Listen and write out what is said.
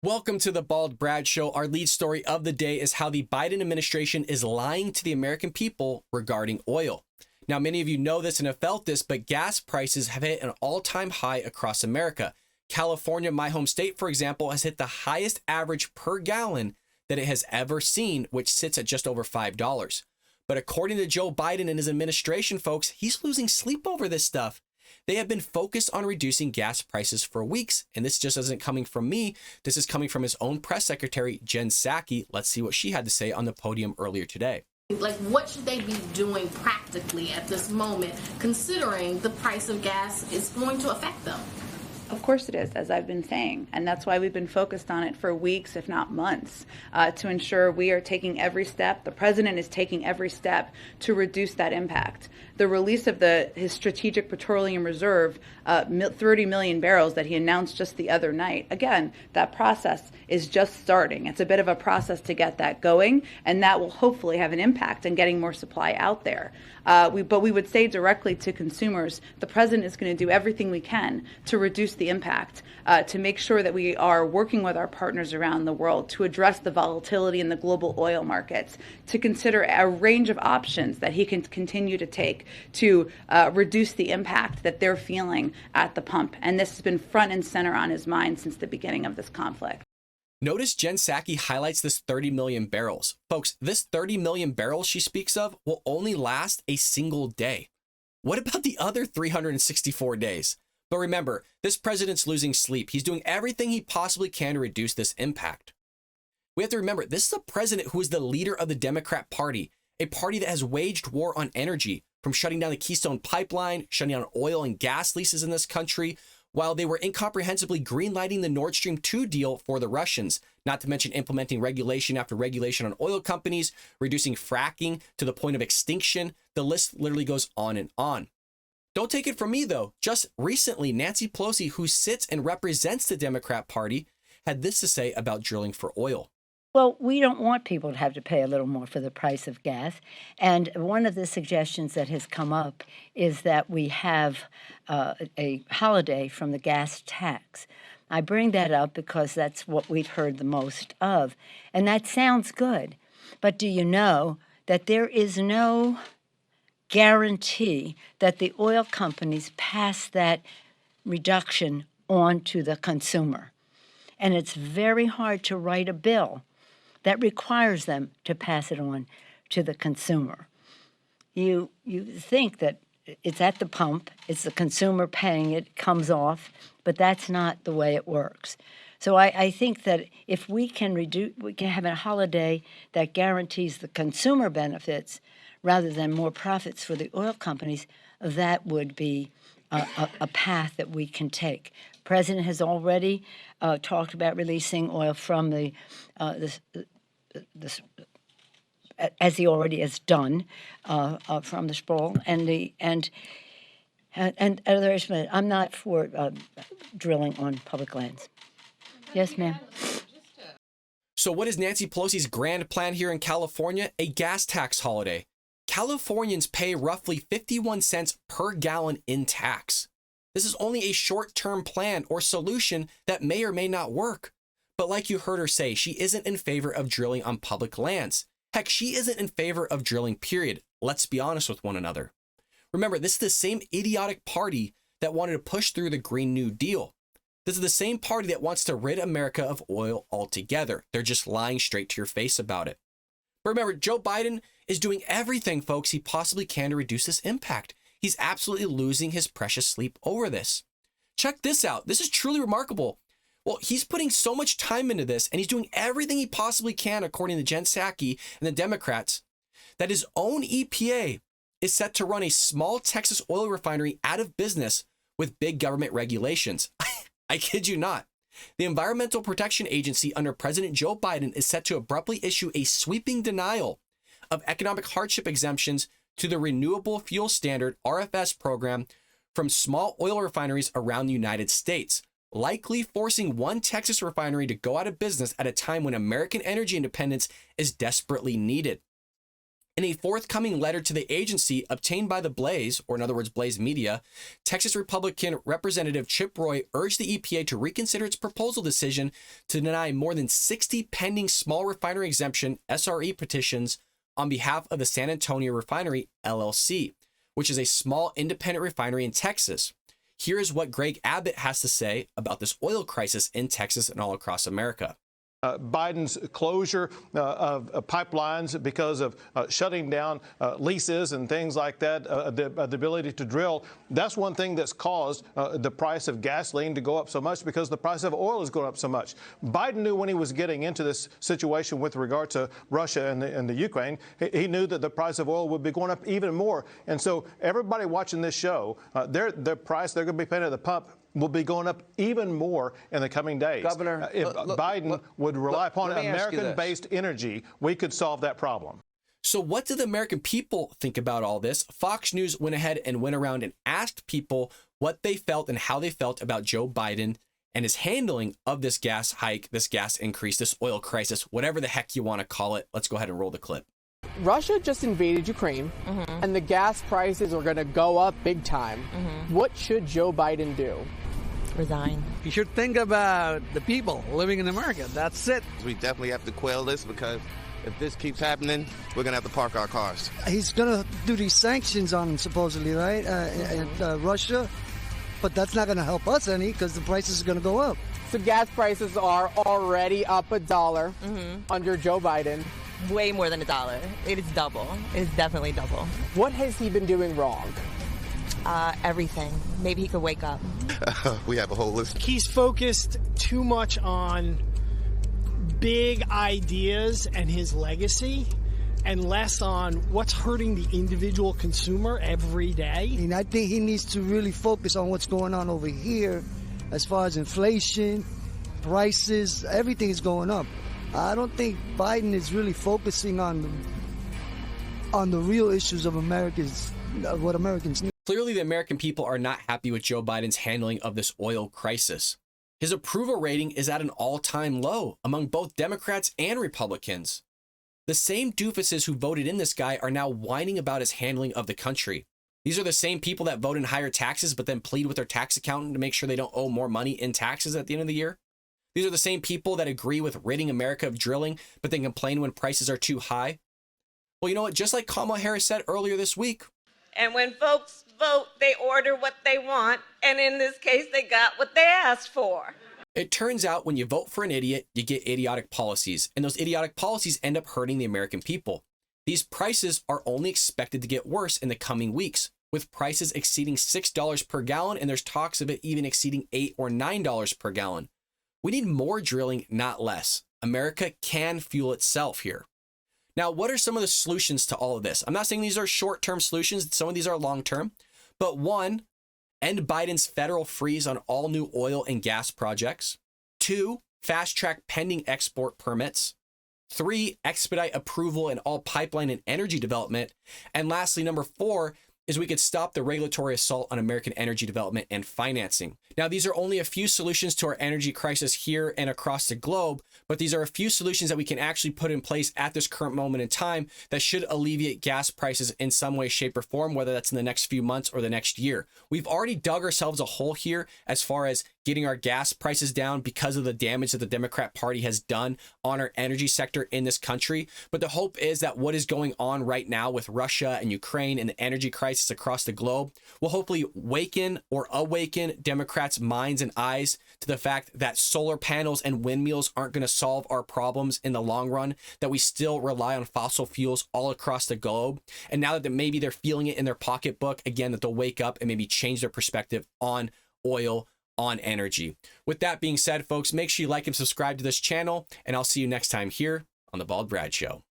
Welcome to the Bald Brad Show. Our lead story of the day is how the Biden administration is lying to the American people regarding oil. Now, many of you know this and have felt this, but gas prices have hit an all-time high across America. California, my home state, for example, has hit the highest average per gallon that it has ever seen, which sits at just over $5. But according to Joe Biden and his administration, folks, he's losing sleep over this stuff. They have been focused on reducing gas prices for weeks, and this just isn't coming from me. This is coming from his own press secretary, Jen Psaki. Let's see what she had to say on the podium earlier today. Like, what should they be doing practically at this moment, considering the price of gas is going to affect them? Of course it is, as I've been saying, and that's why we've been focused on it for weeks, if not months, to ensure we are taking every step. The president is taking every step to reduce that impact. The release of his Strategic Petroleum Reserve, 30 million barrels that he announced just the other night. Again, that process is just starting. It's a bit of a process to get that going, and that will hopefully have an impact on getting more supply out there. But we would say directly to consumers, the president is going to do everything we can to reduce the impact, to make sure that we are working with our partners around the world to address the volatility in the global oil markets, to consider a range of options that he can continue to take to reduce the impact that they're feeling at the pump. And this has been front and center on his mind since the beginning of this conflict. Notice Jen Psaki highlights this 30 million barrels. Folks, this 30 million barrels she speaks of will only last a single day. What about the other 364 days? But remember, this president's losing sleep. He's doing everything he possibly can to reduce this impact. We have to remember, this is a president who is the leader of the Democrat Party, a party that has waged war on energy, from shutting down the Keystone Pipeline, shutting down oil and gas leases in this country, while they were incomprehensibly greenlighting the Nord Stream 2 deal for the Russians, not to mention implementing regulation after regulation on oil companies, reducing fracking to the point of extinction. The list literally goes on and on. Don't take it from me, though. Just recently, Nancy Pelosi, who sits and represents the Democrat Party, had this to say about drilling for oil. Well, we don't want people to have to pay a little more for the price of gas. And one of the suggestions that has come up is that we have a holiday from the gas tax. I bring that up because that's what we've heard the most of. And that sounds good. But do you know that there is no guarantee that the oil companies pass that reduction on to the consumer? And it's very hard to write a bill that requires them to pass it on to the consumer. You think that it's at the pump, it's the consumer paying it, comes off, but that's not the way it works. So I think that if we can have a holiday that guarantees the consumer benefits rather than more profits for the oil companies, that would be a path that we can take. The president has already talked about releasing oil from as he already has done from the sprawl and others. I'm not for drilling on public lands. Yes, ma'am. So what is Nancy Pelosi's grand plan here in California? A gas tax holiday. Californians pay roughly 51 cents per gallon in tax. This is only a short-term plan or solution that may or may not work. But like you heard her say, she isn't in favor of drilling on public lands. Heck, she isn't in favor of drilling, period. Let's be honest with one another. Remember, this is the same idiotic party that wanted to push through the Green New Deal. This is the same party that wants to rid America of oil altogether. They're just lying straight to your face about it. But remember, Joe Biden is doing everything, folks, he possibly can to reduce this impact. He's absolutely losing his precious sleep over this. Check this out. This is truly remarkable. Well, he's putting so much time into this, and he's doing everything he possibly can, according to Jen Psaki and the Democrats, that his own EPA is set to run a small Texas oil refinery out of business with big government regulations. I kid you not. The Environmental Protection Agency under President Joe Biden is set to abruptly issue a sweeping denial of economic hardship exemptions to the Renewable Fuel Standard RFS program from small oil refineries around the United States, likely forcing one Texas refinery to go out of business at a time when American energy independence is desperately needed. In a forthcoming letter to the agency obtained by the Blaze, or in other words, Blaze Media, Texas Republican Representative Chip Roy urged the EPA to reconsider its proposal decision to deny more than 60 pending small refinery exemption SRE petitions on behalf of the San Antonio Refinery, LLC, which is a small independent refinery in Texas. Here is what Greg Abbott has to say about this oil crisis in Texas and all across America. Biden's closure of pipelines because of shutting down leases and things like that, the ability to drill. That's one thing that's caused the price of gasoline to go up so much, because the price of oil is going up so much. Biden knew when he was getting into this situation with regard to Russia and the Ukraine, he knew that the price of oil would be going up even more. And so everybody watching this show, their price they're going to be paying at the pump will be going up even more in the coming days. Governor, if Biden would rely upon American-based energy, we could solve that problem. So what do the American people think about all this? Fox News went ahead and went around and asked people what they felt and how they felt about Joe Biden and his handling of this gas hike, this gas increase, this oil crisis, whatever the heck you want to call it. Let's go ahead and roll the clip. Russia just invaded Ukraine, and the gas prices are going to go up big time. What should Joe Biden do? Resign. You should think about the people living in America. That's it. We definitely have to quell this, because if this keeps happening, we're going to have to park our cars. He's going to do these sanctions on supposedly, right, Russia, but that's not going to help us any, because the prices are going to go up. So gas prices are already up $1 under Joe Biden. Way more than $1. It is double. It is definitely double. What has he been doing wrong? Everything. Maybe he could wake up. We have a whole list. He's focused too much on big ideas and his legacy, and less on what's hurting the individual consumer every day. And I think he needs to really focus on what's going on over here as far as inflation, prices, everything is going up. I don't think Biden is really focusing on the real issues of what Americans need. Clearly, the American people are not happy with Joe Biden's handling of this oil crisis. His approval rating is at an all-time low among both Democrats and Republicans. The same doofuses who voted in this guy are now whining about his handling of the country. These are the same people that vote in higher taxes but then plead with their tax accountant to make sure they don't owe more money in taxes at the end of the year. These are the same people that agree with ridding America of drilling but then complain when prices are too high. Well, you know what? Just like Kamala Harris said earlier this week. And when folks vote, they order what they want. And in this case, they got what they asked for. It turns out when you vote for an idiot, you get idiotic policies. And those idiotic policies end up hurting the American people. These prices are only expected to get worse in the coming weeks, with prices exceeding $6 per gallon. And there's talks of it even exceeding $8 or $9 per gallon. We need more drilling, not less. America can fuel itself here. Now, what are some of the solutions to all of this? I'm not saying these are short-term solutions. Some of these are long-term. But one, end Biden's federal freeze on all new oil and gas projects. 2, fast-track pending export permits. 3, expedite approval in all pipeline and energy development. And lastly, number 4, is we could stop the regulatory assault on American energy development and financing. Now, these are only a few solutions to our energy crisis here and across the globe, but these are a few solutions that we can actually put in place at this current moment in time that should alleviate gas prices in some way, shape, or form, whether that's in the next few months or the next year. We've already dug ourselves a hole here as far as getting our gas prices down because of the damage that the Democrat Party has done on our energy sector in this country. But the hope is that what is going on right now with Russia and Ukraine and the energy crisis across the globe will hopefully awaken Democrats' minds and eyes to the fact that solar panels and windmills aren't going to solve our problems in the long run, that we still rely on fossil fuels all across the globe. And now that maybe they're feeling it in their pocketbook, again, that they'll wake up and maybe change their perspective on oil, on energy. With that being said, folks, make sure you like and subscribe to this channel, and I'll see you next time here on The Bald Brad Show.